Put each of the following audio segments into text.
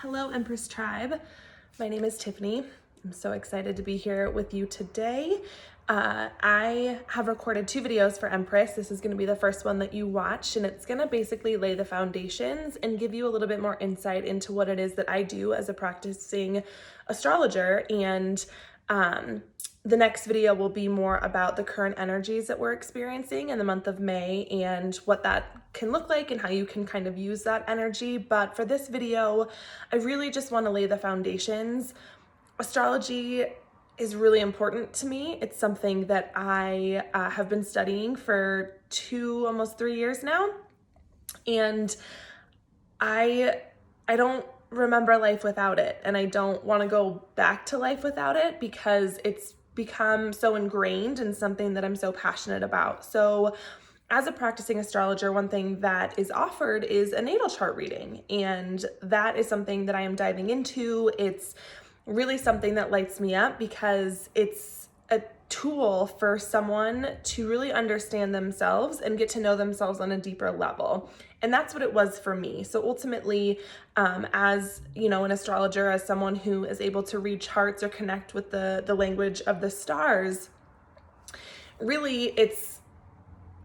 Hello, Empress Tribe. My name is Tiffany. I'm so excited to be here with you today. I have recorded 2 videos for Empress. This is going to be the first one that you watch, and it's going to basically lay the foundations and give you a little bit more insight into what it is that I do as a practicing astrologer. And the next video will be more about the current energies that we're experiencing in the month of May and what that can look like and how you can kind of use that energy. But for this video, I really just want to lay the foundations. Astrology is really important to me. It's something that I have been studying for almost 3 years now. And I don't remember life without it. And I don't want to go back to life without it because it's become so ingrained and something that I'm so passionate about. So as a practicing astrologer, one thing that is offered is a natal chart reading. And that is something that I am diving into. It's really something that lights me up because it's a tool for someone to really understand themselves and get to know themselves on a deeper level. And that's what it was for me. So ultimately, as you know, an astrologer, as someone who is able to read charts or connect with the language of the stars, really it's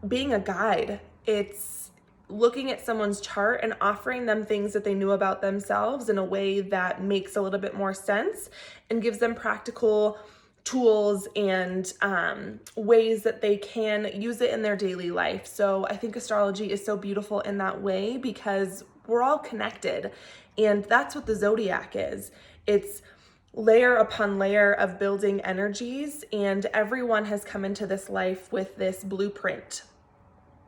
being a guide. It's looking at someone's chart and offering them things that they knew about themselves in a way that makes a little bit more sense and gives them practical tools and ways that they can use it in their daily life. So I think astrology is so beautiful in that way because we're all connected, and that's what the zodiac is. It's layer upon layer of building energies, and everyone has come into this life with this blueprint,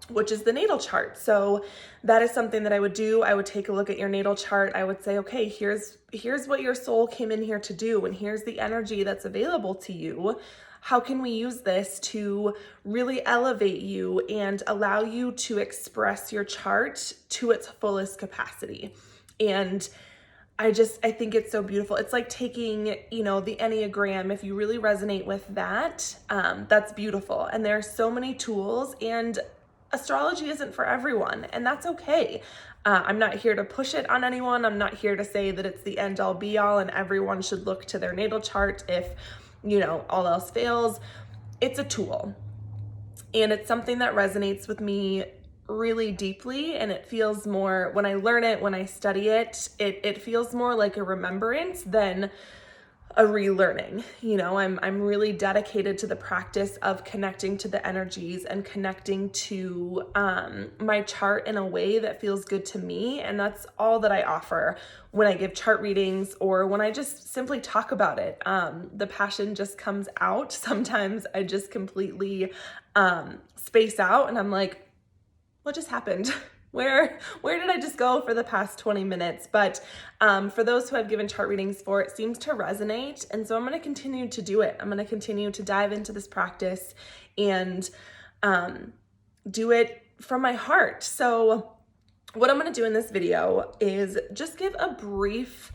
which is the natal chart. So that is something that I would do. I would take a look at your natal chart. I would say, okay, here's what your soul came in here to do, and here's the energy that's available to you. How can we use this to really elevate you and allow you to express your chart to its fullest capacity? And I think it's so beautiful. It's like taking, the Enneagram. If you really resonate with that, that's beautiful. And there are so many tools, and astrology isn't for everyone, and that's okay. I'm not here to push it on anyone. I'm not here to say that it's the end all be all and everyone should look to their natal chart if, all else fails. It's a tool, and it's something that resonates with me really deeply, and it feels more, when I learn it, when I study it, it feels more like a remembrance than a relearning. I'm really dedicated to the practice of connecting to the energies and connecting to my chart in a way that feels good to me. And that's all that I offer when I give chart readings or when I just simply talk about it. The passion just comes out. Sometimes I just completely space out and I'm like, what just happened? Where did I just go for the past 20 minutes? But for those who I've given chart readings for, it seems to resonate. And so I'm going to continue to do it. I'm going to continue to dive into this practice and do it from my heart. So what I'm going to do in this video is just give a brief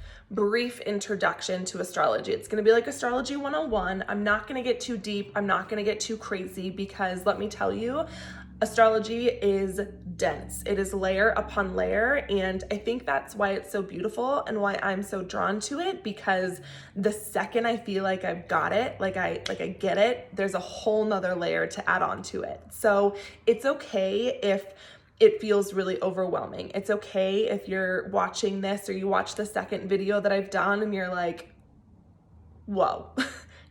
introduction to astrology. It's going to be like Astrology 101. I'm not going to get too deep. I'm not going to get too crazy because let me tell you, astrology is dense. It is layer upon layer, and I think that's why it's so beautiful and why I'm so drawn to it, because the second I feel like I've got it, like I get it, there's a whole nother layer to add on to it. So it's okay if it feels really overwhelming. It's okay if you're watching this or you watch the second video that I've done and you're like, whoa,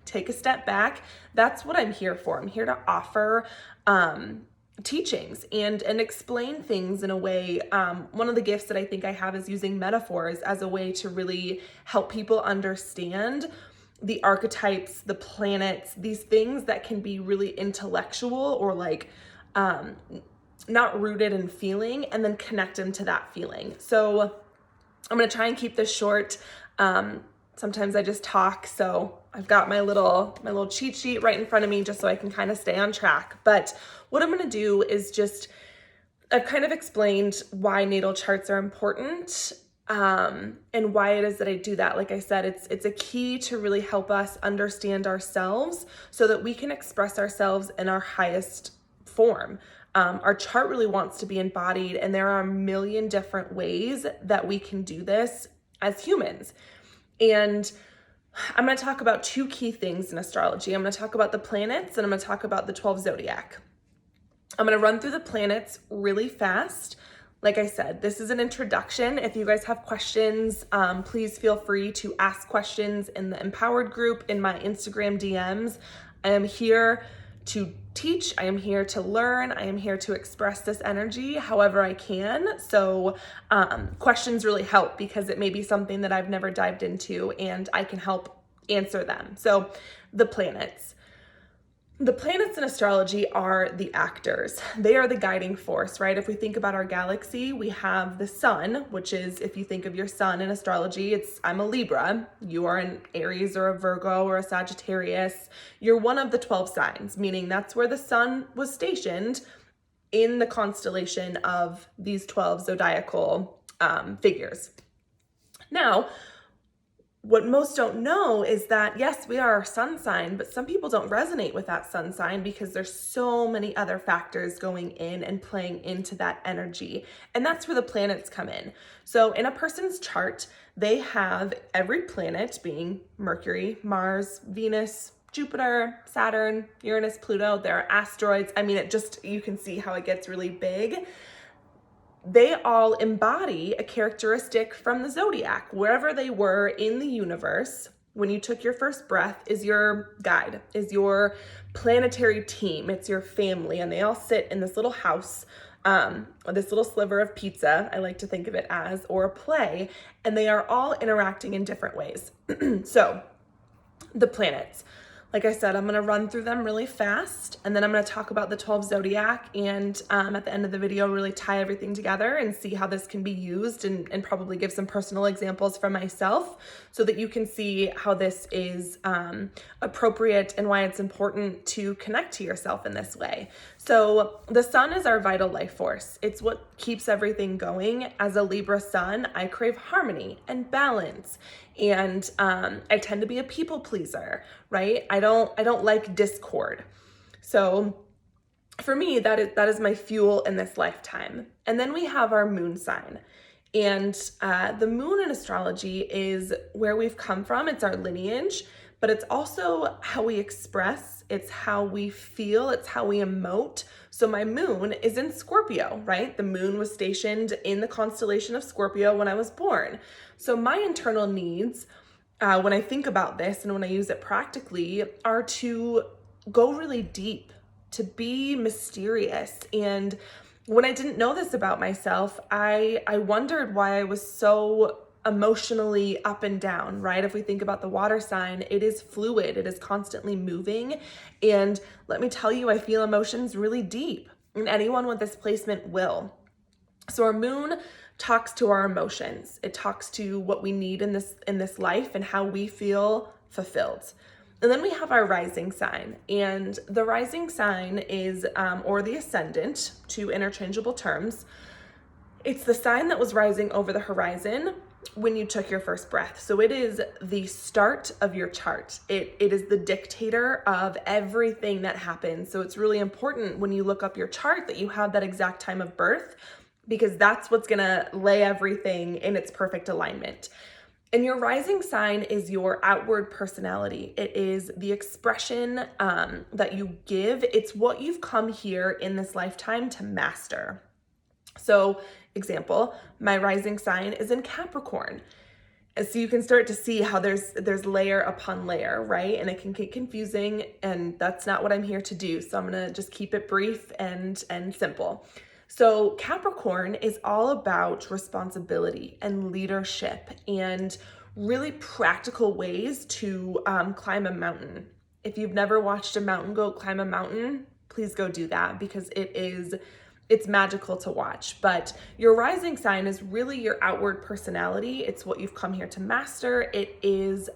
take a step back. That's what I'm here for. I'm here to offer teachings and explain things in a way. One of the gifts that I think I have is using metaphors as a way to really help people understand the archetypes, the planets, these things that can be really intellectual or like not rooted in feeling, and then connect them to that feeling. So I'm going to try and keep this short. Sometimes I just talk, so I've got my little cheat sheet right in front of me just so I can kind of stay on track. But what I'm going to do is I've kind of explained why natal charts are important and why it is that I do that. Like I said, it's a key to really help us understand ourselves so that we can express ourselves in our highest form. Our chart really wants to be embodied, and there are a million different ways that we can do this as humans. And I'm going to talk about two key things in astrology. I'm going to talk about the planets, and I'm going to talk about the 12 zodiac. I'm going to run through the planets really fast. Like I said, this is an introduction. If you guys have questions, please feel free to ask questions in the Empowered group, in my Instagram DMs. I am here to teach. I am here to learn. I am here to express this energy however I can. So questions really help because it may be something that I've never dived into and I can help answer them. So the planets. The planets in astrology are the actors. They are the guiding force, right? If we think about our galaxy, we have the sun, which is, if you think of your sun in astrology, I'm a Libra. You are an Aries or a Virgo or a Sagittarius. You're one of the 12 signs, meaning that's where the sun was stationed in the constellation of these 12 zodiacal figures. Now, what most don't know is that, yes, we are our sun sign, but some people don't resonate with that sun sign because there's so many other factors going in and playing into that energy. And that's where the planets come in. So in a person's chart, they have every planet being Mercury, Mars, Venus, Jupiter, Saturn, Uranus, Pluto. There are asteroids. I mean, you can see how it gets really big. They all embody a characteristic from the zodiac. Wherever they were in the universe, when you took your first breath, is your guide, is your planetary team, it's your family, and they all sit in this little house, this little sliver of pizza, I like to think of it as, or a play, and they are all interacting in different ways. So, the planets. Like I said, I'm going to run through them really fast, and then I'm going to talk about the 12 zodiac, and at the end of the video, really tie everything together and see how this can be used, and probably give some personal examples from myself so that you can see how this is appropriate and why it's important to connect to yourself in this way. So the sun is our vital life force. It's what keeps everything going. As a Libra sun, I crave harmony and balance. And I tend to be a people pleaser, right? I don't like discord. So for me, that is my fuel in this lifetime. And then we have our moon sign. And the moon in astrology is where we've come from. It's our lineage, but it's also how we express. It's how we feel. It's how we emote. So my moon is in Scorpio, right? The moon was stationed in the constellation of Scorpio when I was born. So my internal needs, when I think about this and when I use it practically, are to go really deep, to be mysterious. And when I didn't know this about myself, I wondered why I was so emotionally up and down, right? If we think about the water sign, it is fluid, it is constantly moving. And let me tell you, I feel emotions really deep, and anyone with this placement will. So our moon talks to our emotions. It talks to what we need in this life and how we feel fulfilled. And then we have our rising sign, and the rising sign is, or the ascendant, two interchangeable terms. It's the sign that was rising over the horizon when you took your first breath. So it is the start of your chart. It is the dictator of everything that happens. So it's really important when you look up your chart that you have that exact time of birth, because that's what's gonna lay everything in its perfect alignment. And your rising sign is your outward personality. It is the expression that you give. It's what you've come here in this lifetime to master. So, example, my rising sign is in Capricorn. And so you can start to see how there's layer upon layer, right? And it can get confusing, and that's not what I'm here to do. So I'm gonna just keep it brief and simple. So Capricorn is all about responsibility and leadership and really practical ways to climb a mountain. If you've never watched a mountain goat climb a mountain, please go do that, because it's magical to watch. But your rising sign is really your outward personality. It's what you've come here to master. It is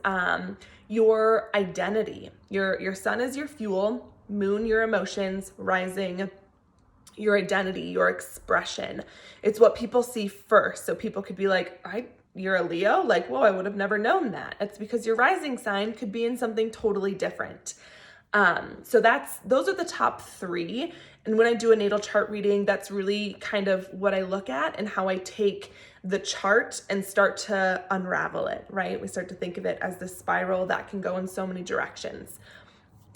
your identity. Your sun is your fuel, moon your emotions, rising your identity, your expression. It's what people see first. So people could be like, you're a Leo? Like, whoa, I would have never known that. It's because your rising sign could be in something totally different. So those are the top three. And when I do a natal chart reading, that's really kind of what I look at and how I take the chart and start to unravel it, right? We start to think of it as the spiral that can go in so many directions.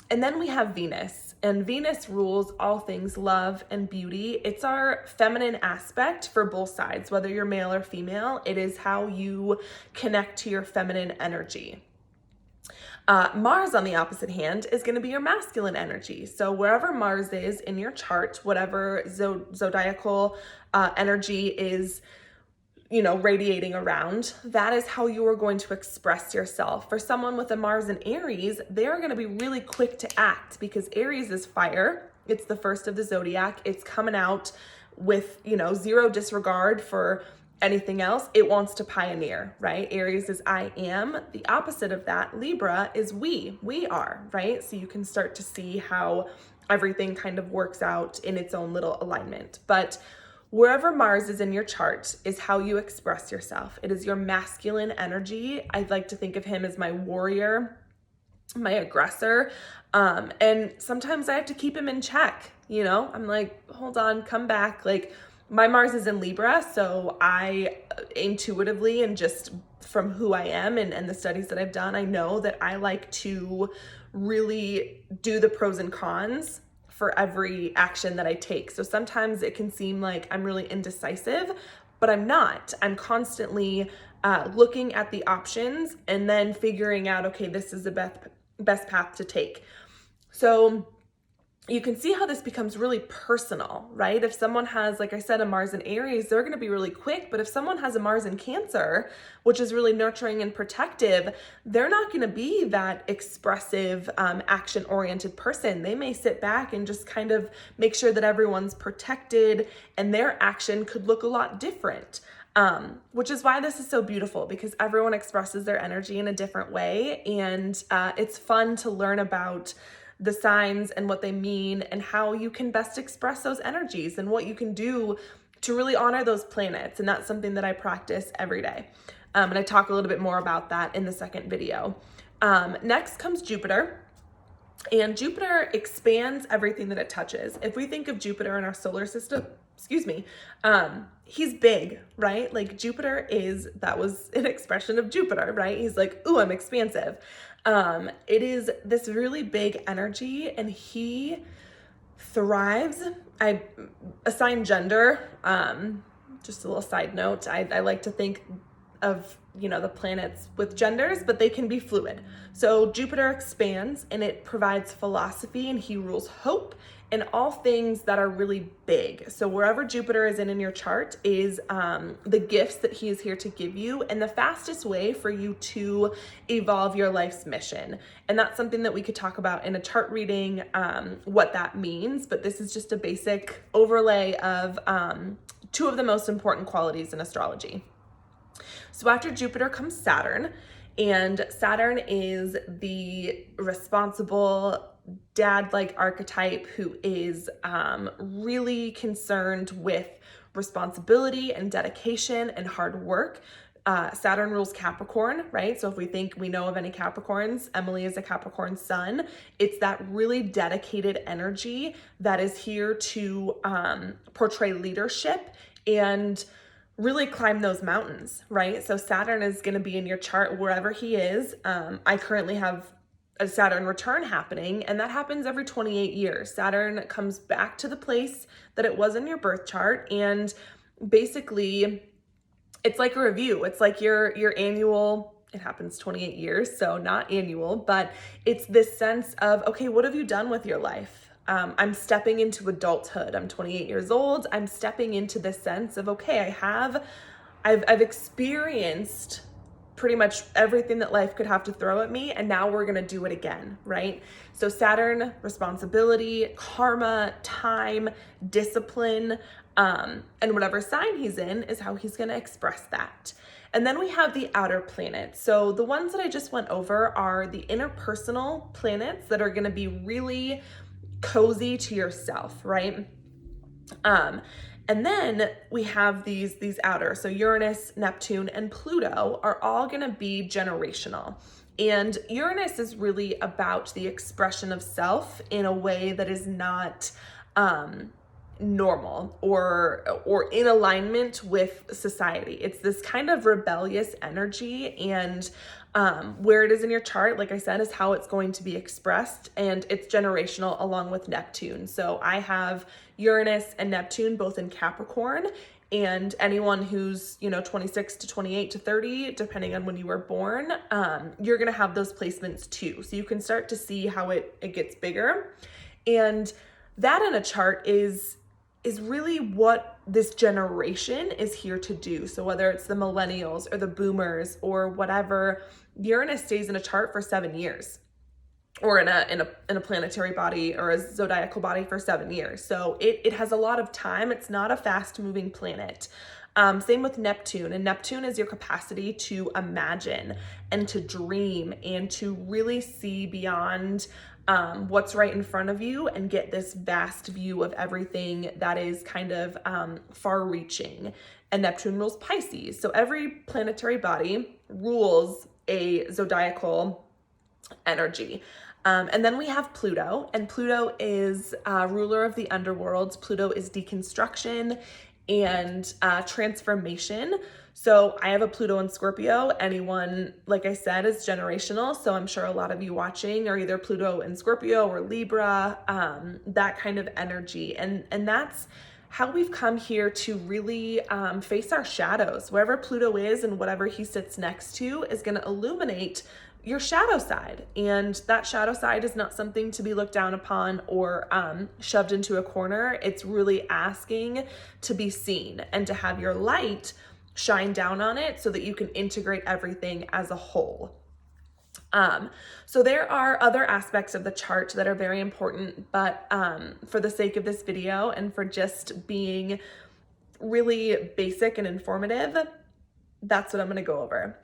And then we have Venus, and Venus rules all things love and beauty. It's our feminine aspect for both sides, whether you're male or female. It is how you connect to your feminine energy. Mars, on the opposite hand, is going to be your masculine energy. So wherever Mars is in your chart, whatever zodiacal energy is, radiating around, that is how you are going to express yourself. For someone with a Mars in Aries, they're going to be really quick to act because Aries is fire. It's the first of the zodiac. It's coming out with, zero disregard for anything else. It wants to pioneer, right? Aries is I am. The opposite of that, Libra, is we are, right? So you can start to see how everything kind of works out in its own little alignment. But wherever Mars is in your chart is how you express yourself. It is your masculine energy. I like to think of him as my warrior, my aggressor. And sometimes I have to keep him in check. I'm like, hold on, come back. Like, my Mars is in Libra, so I intuitively and just from who I am and the studies that I've done, I know that I like to really do the pros and cons for every action that I take. So sometimes it can seem like I'm really indecisive, but I'm not. I'm constantly looking at the options and then figuring out, okay, this is the best path to take. So you can see how this becomes really personal, right? If someone has, like I said, a Mars in Aries, they're going to be really quick. But if someone has a Mars in Cancer, which is really nurturing and protective, they're not going to be that expressive, action-oriented person. They may sit back and just kind of make sure that everyone's protected, and their action could look a lot different. Which is why this is so beautiful, because everyone expresses their energy in a different way. And it's fun to learn about the signs and what they mean and how you can best express those energies and what you can do to really honor those planets. And that's something that I practice every day. And I talk a little bit more about that in the second video. Next comes Jupiter. And Jupiter expands everything that it touches. If we think of Jupiter in our solar system, he's big, right? Like Jupiter that was an expression of Jupiter, right? He's like, ooh, I'm expansive. It is this really big energy, and he thrives. I assign gender, just a little side note. I like to think of, the planets with genders, but they can be fluid. So Jupiter expands and it provides philosophy, and he rules hope and all things that are really big. So wherever Jupiter is in your chart is the gifts that he is here to give you, and the fastest way for you to evolve your life's mission. And that's something that we could talk about in a chart reading, what that means. But this is just a basic overlay of two of the most important qualities in astrology. So after Jupiter comes Saturn, and Saturn is the responsible dad-like archetype who is really concerned with responsibility and dedication and hard work. Saturn rules Capricorn, right? So if we know of any Capricorns, Emily is a Capricorn sun. It's that really dedicated energy that is here to portray leadership and really climb those mountains, right? So Saturn is going to be in your chart wherever he is. I currently have a Saturn return happening, and that happens every 28 years. Saturn comes back to the place that it was in your birth chart, and basically it's like a review. It's like your annual, it happens 28 years, so not annual, but it's this sense of, okay, what have you done with your life? I'm stepping into adulthood. I'm 28 years old. I'm stepping into this sense of, okay, I've experienced pretty much everything that life could have to throw at me, and now we're gonna do it again, right? So Saturn, responsibility, karma, time, discipline, and whatever sign he's in is how he's gonna express that. And then we have the outer planets. So the ones that I just went over are the interpersonal planets that are gonna be really cozy to yourself, right? And then we have these outer, so Uranus, Neptune, and Pluto are all going to be generational. And Uranus is really about the expression of self in a way that is not normal or in alignment with society. It's this kind of rebellious energy, and where it is in your chart, like I said, is how it's going to be expressed, and it's generational along with Neptune. So I have Uranus and Neptune both in Capricorn, and anyone who's, 26 to 28 to 30, depending on when you were born, you're going to have those placements too. So you can start to see how it gets bigger. And that in a chart is really what this generation is here to do. So whether it's the millennials or the boomers or whatever, Uranus stays in a chart for 7 years, or in a planetary body or a zodiacal body for 7 years. So it has a lot of time. It's not a fast moving planet. Same with Neptune, and Neptune is your capacity to imagine and to dream and to really see beyond what's right in front of you and get this vast view of everything that is kind of far reaching. And Neptune rules Pisces. So every planetary body rules a zodiacal energy. And then we have Pluto, and Pluto is ruler of the underworlds. Pluto is deconstruction and transformation. So I have a Pluto in Scorpio. Anyone, like I said, is generational. So I'm sure a lot of you watching are either Pluto in Scorpio or Libra, that kind of energy. And that's how we've come here to really face our shadows. Wherever Pluto is and whatever he sits next to is going to illuminate your shadow side. And that shadow side is not something to be looked down upon or shoved into a corner. It's really asking to be seen and to have your light shine down on it so that you can integrate everything as a whole. So there are other aspects of the chart that are very important, but for the sake of this video and for just being really basic and informative, that's what I'm going to go over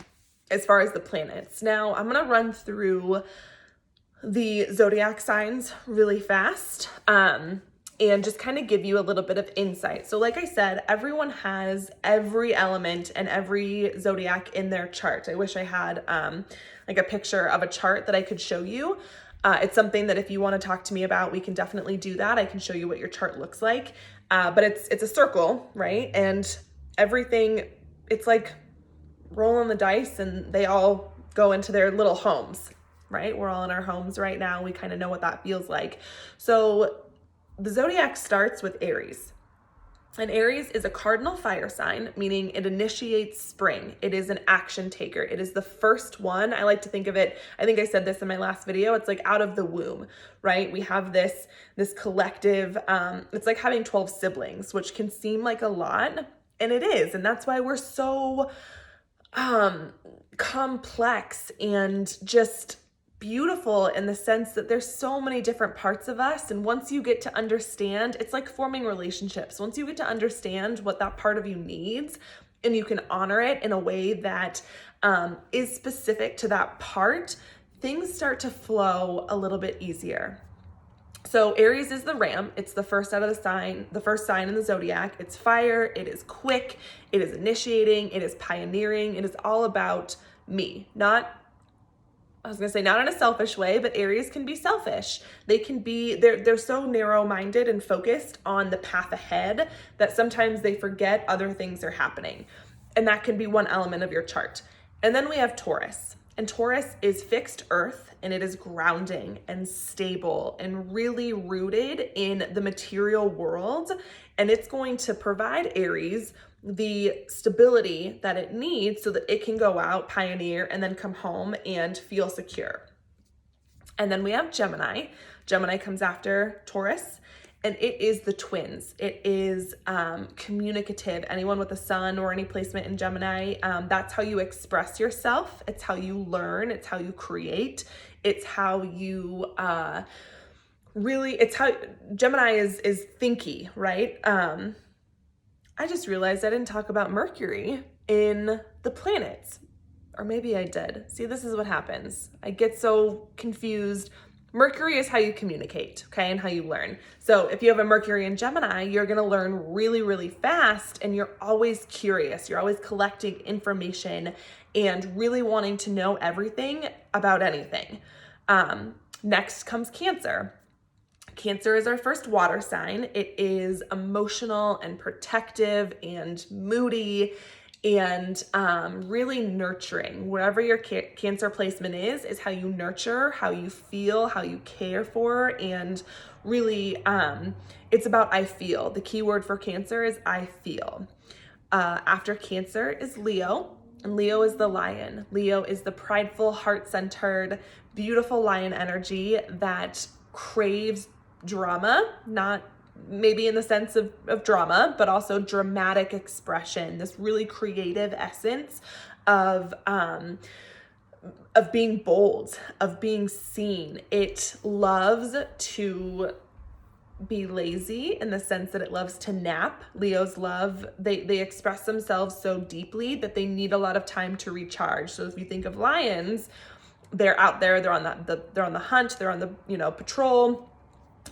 as far as the planets. Now, I'm going to run through the zodiac signs really fast and just kind of give you a little bit of insight. So like I said, everyone has every element and every zodiac in their chart. I wish I had like a picture of a chart that I could show you. It's something that if you want to talk to me about, we can definitely do that. I can show you what your chart looks like. But it's a circle, right? And everything, it's like rolling the dice and they all go into their little homes, right? We're all in our homes right now. We kind of know what that feels like. So the zodiac starts with Aries. And Aries is a cardinal fire sign, meaning it initiates spring. It is an action taker. It is the first one. I like to think of it, I think I said this in my last video, it's like out of the womb, right? We have this collective, it's like having 12 siblings, which can seem like a lot, and it is. And that's why we're so complex and just beautiful in the sense that there's so many different parts of us. And once you get to understand, it's like forming relationships. Once you get to understand what that part of you needs and you can honor it in a way that is specific to that part, things start to flow a little bit easier. So Aries is the ram. It's the first out of the first sign in the zodiac. It's fire. It is quick. It is initiating. It is pioneering. It is all about me. Not in a selfish way, but Aries can be selfish. They can be, they're so narrow-minded and focused on the path ahead that sometimes they forget other things are happening. And that can be one element of your chart. And then we have Taurus. And Taurus is fixed earth, and it is grounding and stable and really rooted in the material world. And it's going to provide Aries the stability that it needs so that it can go out, pioneer, and then come home and feel secure. And then we have Gemini. Gemini comes after Taurus, and it is the twins. It is communicative. Anyone with a sun or any placement in Gemini, that's how you express yourself. It's how you learn. It's how you create. It's how you it's how Gemini is thinky, right? I just realized I didn't talk about Mercury in the planets, or maybe I did. See, this is what happens. I get so confused. Mercury is how you communicate, okay, and how you learn. So if you have a Mercury in Gemini, you're gonna learn really, really fast, and you're always curious. You're always collecting information and really wanting to know everything about anything. Next comes Cancer. Cancer is our first water sign. It is emotional and protective and moody and really nurturing. Wherever your Cancer placement is how you nurture, how you feel, how you care for, and really it's about I feel. The key word for Cancer is I feel. After Cancer is Leo, and Leo is the lion. Leo is the prideful, heart-centered, beautiful lion energy that craves drama, not maybe in the sense of drama, but also dramatic expression, this really creative essence of being bold, of being seen. It loves to be lazy in the sense that it loves to nap. Leos love, they express themselves so deeply that they need a lot of time to recharge. So if you think of lions, they're out there, they're on the hunt, they're on the, patrol,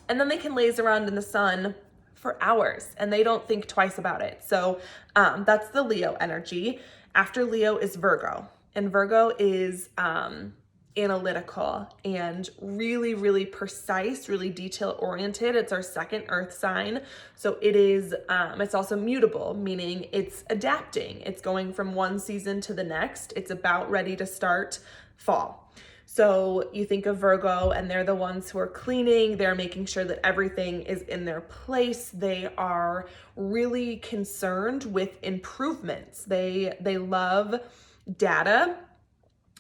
and then they can laze around in the sun for hours and they don't think twice about it. So that's the Leo energy. After Leo is Virgo, and Virgo is analytical and really, really precise, really detail oriented. It's our second earth sign. So it is, it's also mutable, meaning it's adapting. It's going from one season to the next. It's about ready to start fall. So you think of Virgo and they're the ones who are cleaning, they're making sure that everything is in their place. They are really concerned with improvements. They love data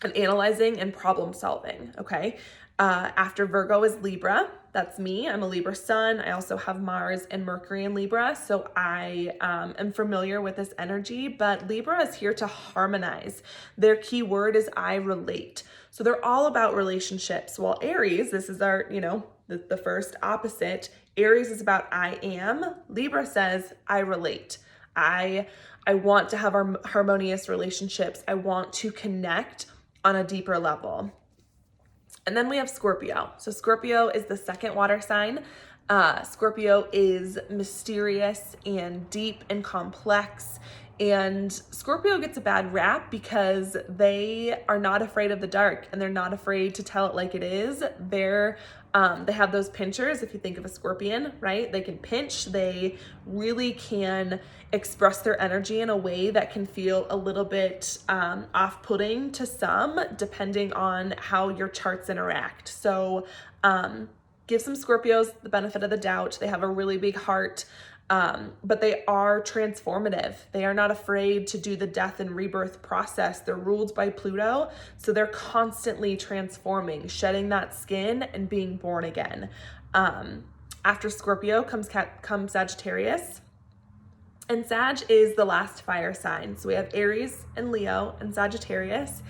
and analyzing and problem solving, okay? After Virgo is Libra. That's me. I'm a Libra sun. I also have Mars and Mercury in Libra, so I am familiar with this energy, but Libra is here to harmonize. Their key word is I relate. So they're all about relationships, while Aries, this is our, the first opposite. Aries is about I am. Libra says I relate. I want to have harmonious relationships. I want to connect on a deeper level. And then we have Scorpio. So Scorpio is the second water sign. Scorpio is mysterious and deep and complex. And Scorpio gets a bad rap because they are not afraid of the dark and they're not afraid to tell it like it is. They have those pinchers. If you think of a scorpion, right? They can pinch. They really can express their energy in a way that can feel a little bit off-putting to some, depending on how your charts interact. So give some Scorpios the benefit of the doubt. They have a really big heart. But they are transformative. They are not afraid to do the death and rebirth process. They're ruled by Pluto, so they're constantly transforming, shedding that skin and being born again. After Scorpio comes Sagittarius, and Sag is the last fire sign. So we have Aries and Leo and Sagittarius.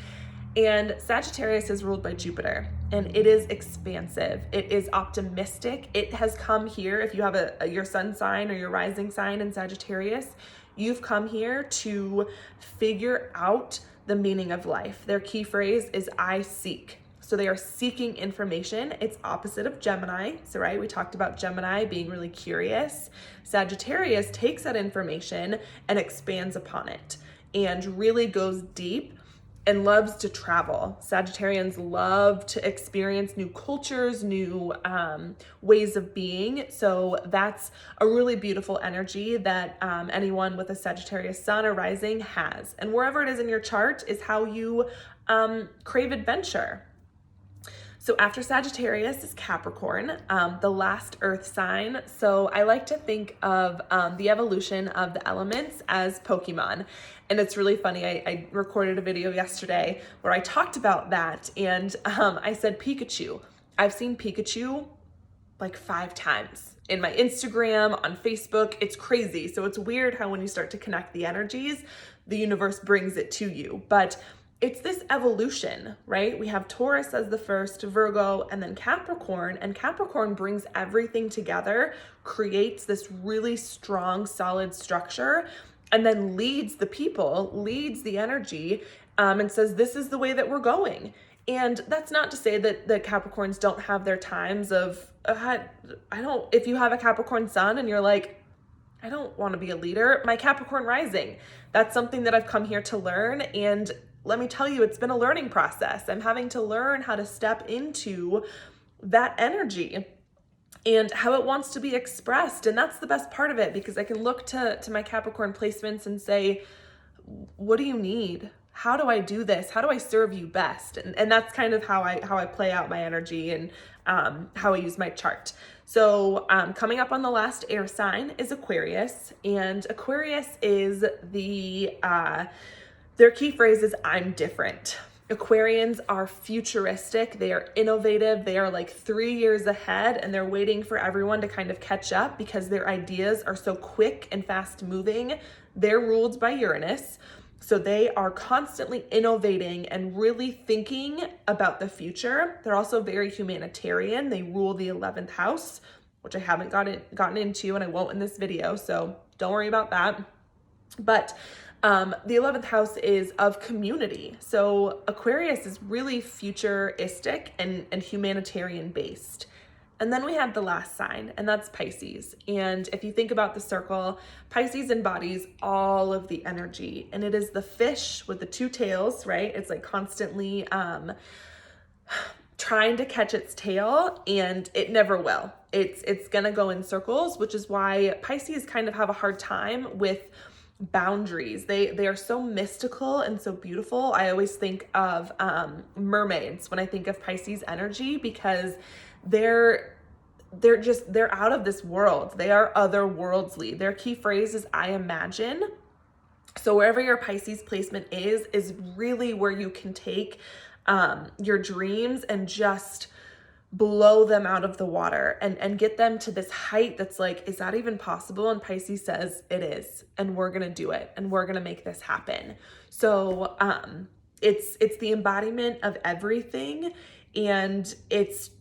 And Sagittarius is ruled by Jupiter, and it is expansive. It is optimistic. It has come here. If you have your sun sign or your rising sign in Sagittarius, you've come here to figure out the meaning of life. Their key phrase is I seek. So they are seeking information. It's opposite of Gemini. So, right, we talked about Gemini being really curious. Sagittarius takes that information and expands upon it and really goes deep and loves to travel. Sagittarians love to experience new cultures, new ways of being. So that's a really beautiful energy that anyone with a Sagittarius sun or rising has. And wherever it is in your chart is how you crave adventure. So after Sagittarius is Capricorn, the last earth sign. So I like to think of the evolution of the elements as Pokemon. And it's really funny, I recorded a video yesterday where I talked about that, and I said Pikachu. I've seen Pikachu like 5 times in my Instagram, on Facebook. It's crazy. So it's weird how when you start to connect the energies, the universe brings it to you. But it's this evolution, right? We have Taurus as the first, Virgo, and then Capricorn, and Capricorn brings everything together, creates this really strong, solid structure, and then leads the people, leads the energy, and says, this is the way that we're going. And that's not to say that the Capricorns don't have their times of, if you have a Capricorn sun and you're like, I don't want to be a leader, my Capricorn rising, that's something that I've come here to learn. And let me tell you, it's been a learning process. I'm having to learn how to step into that energy. and how it wants to be expressed. And that's the best part of it, because I can look to my Capricorn placements and say, what do you need? How do I do this? How do I serve you best? And that's kind of how I play out my energy, and how I use my chart. So coming up on the last air sign is Aquarius, and Aquarius is their key phrase is I'm different. Aquarians are futuristic. They are innovative. They are like 3 years ahead, and they're waiting for everyone to kind of catch up because their ideas are so quick and fast moving. They're ruled by Uranus. So they are constantly innovating and really thinking about the future. They're also very humanitarian. They rule the 11th house, which I haven't gotten into, and I won't in this video, so don't worry about that. But the 11th house is of community. So Aquarius is really futuristic and humanitarian based. And then we have the last sign, and that's Pisces. And if you think about the circle, Pisces embodies all of the energy, and it is the fish with the two tails, right? It's like constantly trying to catch its tail, and it never will. It's gonna go in circles, which is why Pisces kind of have a hard time with boundaries. They are so mystical and so beautiful. I always think of mermaids when I think of Pisces energy, because they're out of this world. They are otherworldly. Their key phrase is I imagine. So wherever your Pisces placement is really where you can take your dreams and just blow them out of the water and get them to this height that's like, is that even possible? And Pisces says it is, and we're gonna do it, and we're gonna make this happen. So it's the embodiment of everything, and it's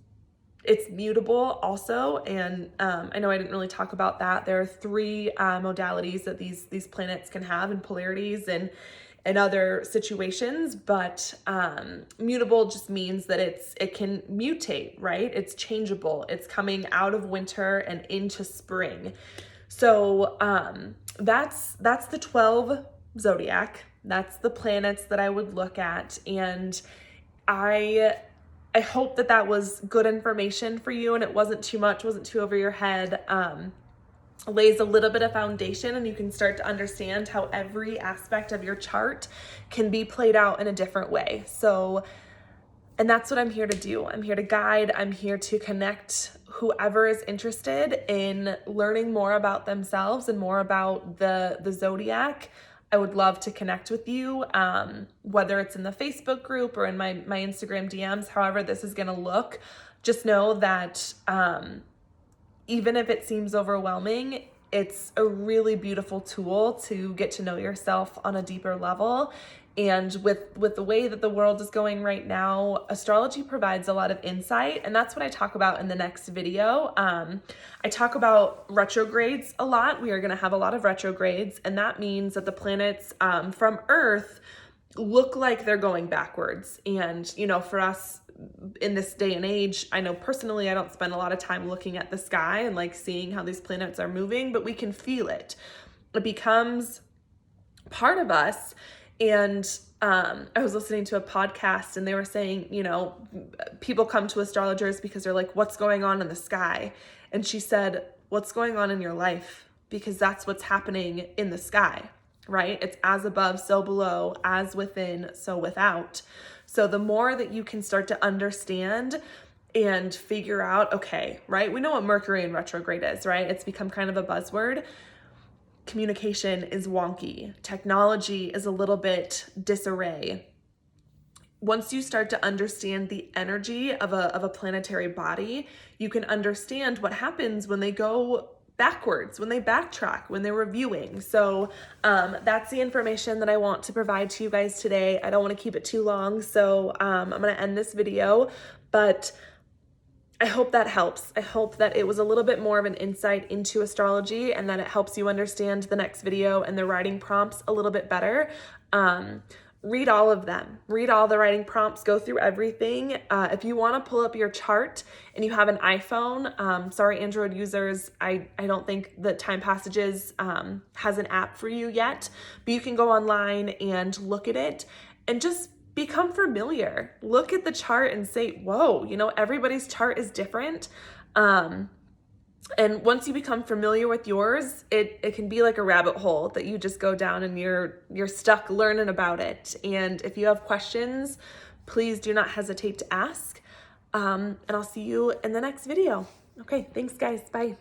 mutable also. And I know I didn't really talk about that. There are 3 modalities that these planets can have, and polarities and other situations, but mutable just means that it can mutate, right? It's changeable. It's coming out of winter and into spring. So that's the 12 zodiac. That's the planets that I would look at, and I hope that was good information for you, and it wasn't too much, wasn't too over your head. Lays a little bit of foundation, and you can start to understand how every aspect of your chart can be played out in a different way. So, and that's what I'm here to do. I'm here to guide. I'm here to connect whoever is interested in learning more about themselves and more about the zodiac. I would love to connect with you, whether it's in the Facebook group or in my Instagram DMs, however this is going to look. Just know that even if it seems overwhelming, it's a really beautiful tool to get to know yourself on a deeper level. And with the way that the world is going right now, astrology provides a lot of insight, and that's what I talk about in the next video. I talk about retrogrades a lot. We are going to have a lot of retrogrades, and that means that the planets from Earth look like they're going backwards. And, you know, for us in this day and age, I know personally I don't spend a lot of time looking at the sky and like seeing how these planets are moving, but we can feel it. It becomes part of us. And I was listening to a podcast, and they were saying, you know, people come to astrologers because they're like, what's going on in the sky? And she said, what's going on in your life? Because that's what's happening in the sky, right? It's as above, so below, as within, so without. So the more that you can start to understand and figure out, okay, right? We know what Mercury in retrograde is, right? It's become kind of a buzzword. Communication is wonky. Technology is a little bit disarray. Once you start to understand the energy of a planetary body, you can understand what happens when they go backwards, when they backtrack, when they're reviewing. So that's the information that I want to provide to you guys today. I don't want to keep it too long, so I'm going to end this video, but I hope that helps. I hope that it was a little bit more of an insight into astrology, and that it helps you understand the next video and the writing prompts a little bit better. Read all of them. Read all the writing prompts. Go through everything. If you want to pull up your chart and you have an iPhone, sorry, Android users, I don't think that Time Passages has an app for you yet, but you can go online and look at it and just become familiar. Look at the chart and say, whoa, you know, everybody's chart is different. And once you become familiar with yours, it can be like a rabbit hole that you just go down and you're stuck learning about it. And if you have questions, please do not hesitate to ask. And I'll see you in the next video. Okay, thanks guys, bye.